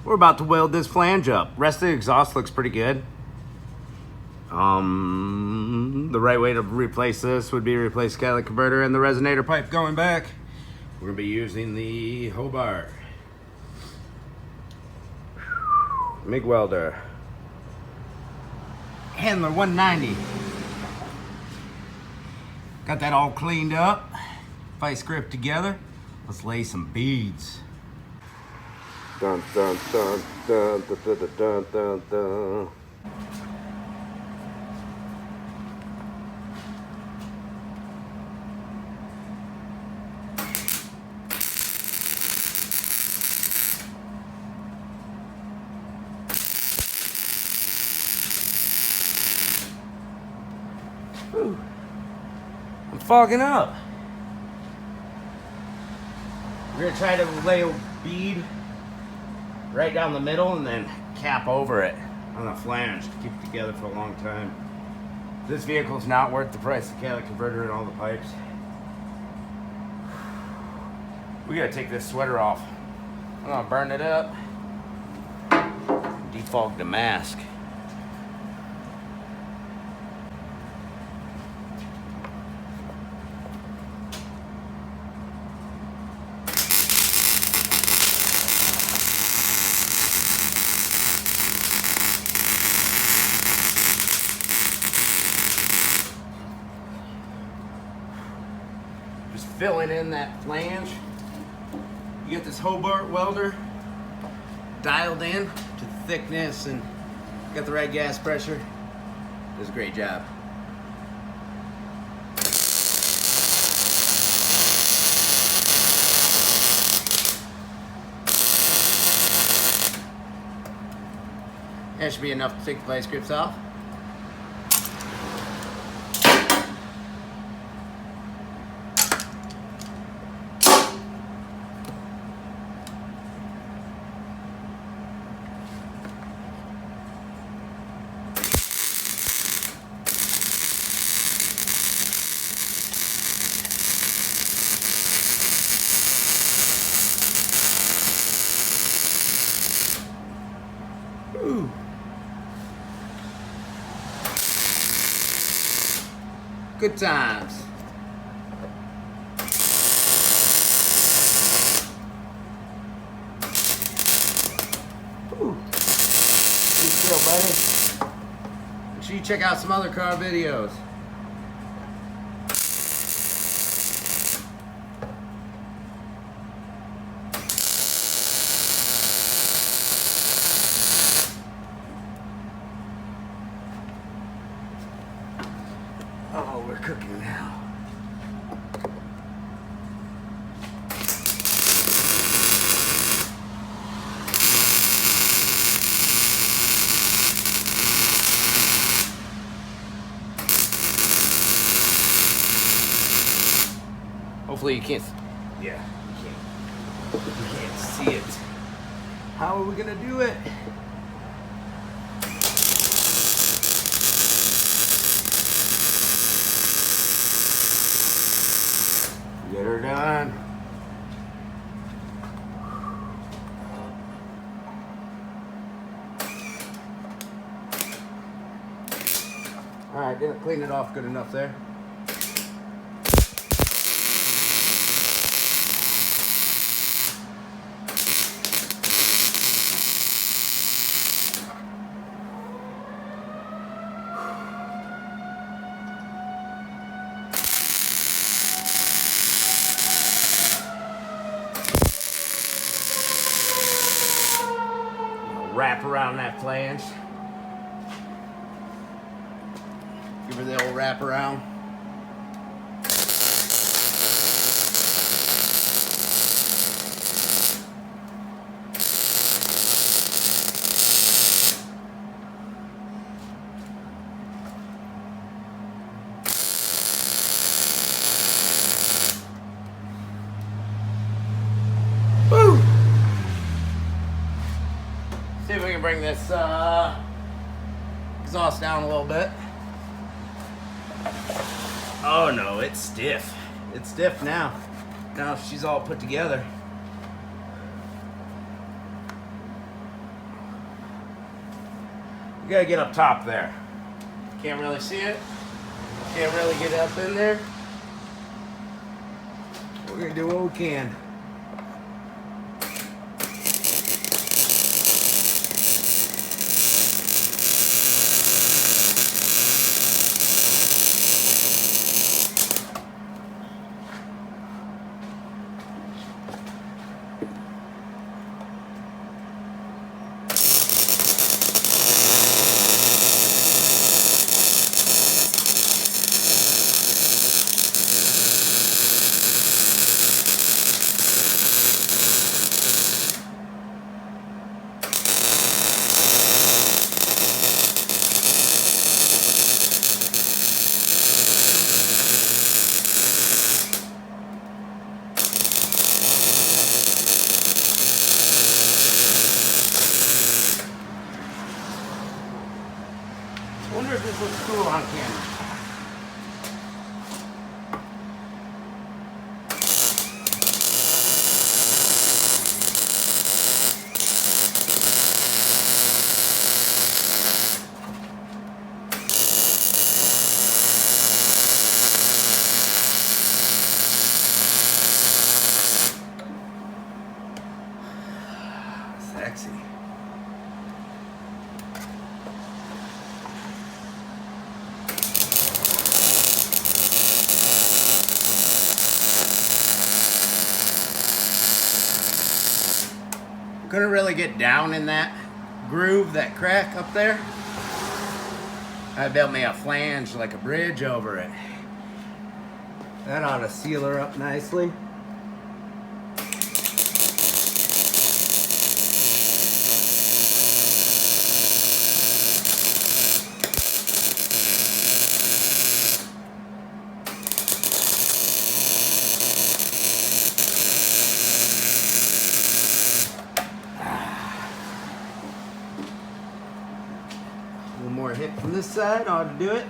We're about to weld this flange up. Rest of the exhaust looks pretty good. The right way to replace this would be to replace the catalytic converter and the resonator pipe going back. We're gonna be using the Hobart MIG welder Handler 190. Got that all cleaned up, vice grip together. Let's lay some beads. Dun dun dun dun dun dun dun dun dun. Whew. I'm fogging up. We're gonna try to lay a bead right down the middle and then cap over it on the flange to keep it together for a long time. This vehicle is not worth the price of the catalytic converter and all the pipes. We gotta take this sweater off. I'm gonna burn it up, defog the mask. Just filling in that flange. You get this Hobart welder dialed in to the thickness and got the right gas pressure. Does a great job. That should be enough to take the vice grips off. Ooh. Good times. Ooh. Good deal, buddy. Make sure you check out some other car videos. Oh, we're cooking now. Hopefully you can't, yeah, you can't see it. How are we gonna do it? Get her done. All right, didn't clean it off good enough there. Wrap around that flange. Give her the old wrap around. Woo! See if we can bring this exhaust down a little bit. Oh no, it's stiff. It's stiff now. Now she's all put together. You gotta get up top there. Can't really see it. Can't really get up in there. We're gonna do what we can. I wonder if this looks cool on camera. Sexy. Couldn't really get down in that groove, that crack up there. I built me a flange, like a bridge over it. That ought to seal her up nicely. One more hit from this side ought to do it.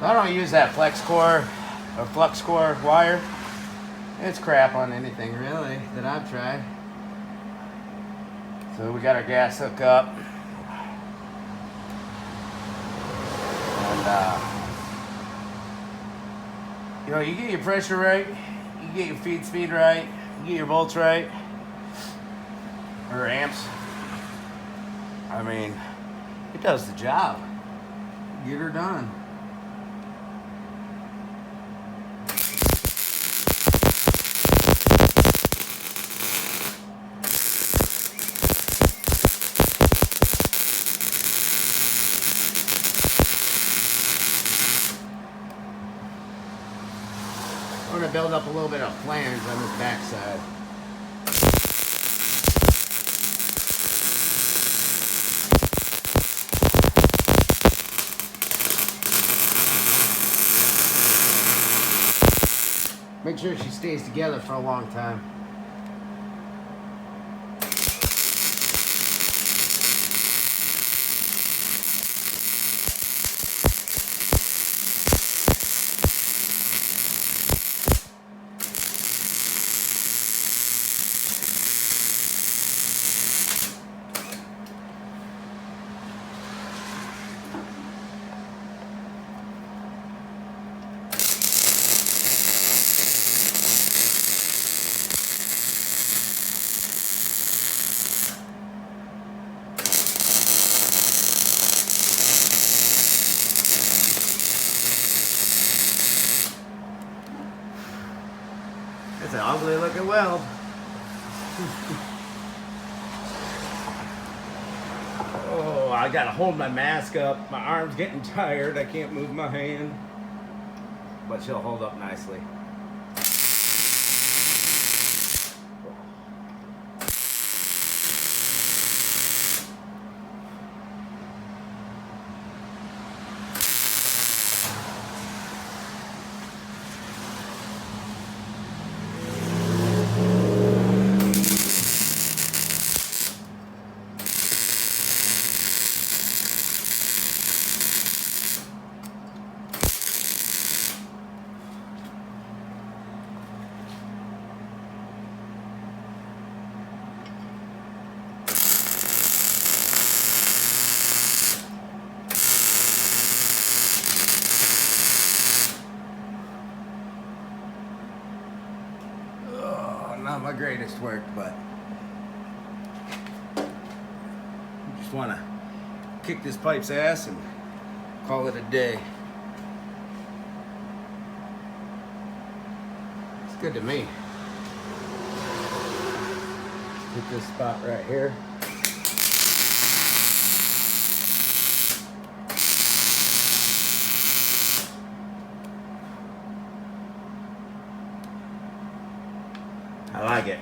I don't use that flex core or flux core wire. It's crap on anything really that I've tried. So we got our gas hook up. You know, you get your pressure right, you get your feed speed right, you get your volts right, or amps. I mean, it does the job. Get her done. I'm going to build up a little bit of flange on this backside. Make sure she stays together for a long time. It's an ugly looking weld. Oh, I gotta hold my mask up. My arm's getting tired. I can't move my hand. But she'll hold up nicely. greatest work, but just want to kick this pipe's ass and call it a day. It's good to me. Hit this spot right here. I like it.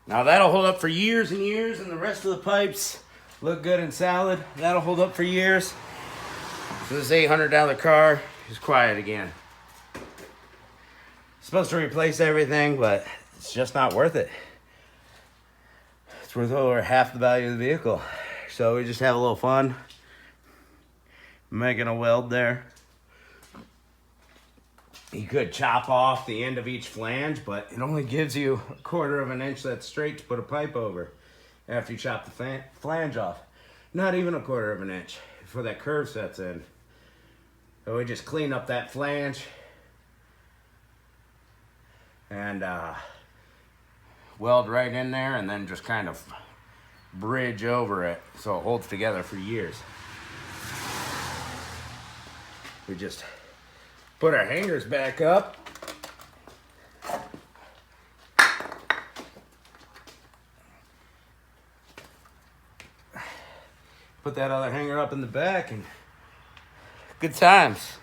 Now that'll hold up for years and years, and the rest of the pipes look good and solid. That'll hold up for years. So this $800 car is quiet again. Supposed to replace everything, but it's just not worth it. It's worth over half the value of the vehicle. So we just have a little fun making a weld there. You could chop off the end of each flange, but it only gives you 1/4 of an inch that's straight to put a pipe over after you chop the flange off. Not even 1/4 of an inch before that curve sets in. So we just clean up that flange and weld right in there, and then just kind of bridge over it so it holds together for years. We just put our hangers back up. Put that other hanger up in the back, and good times.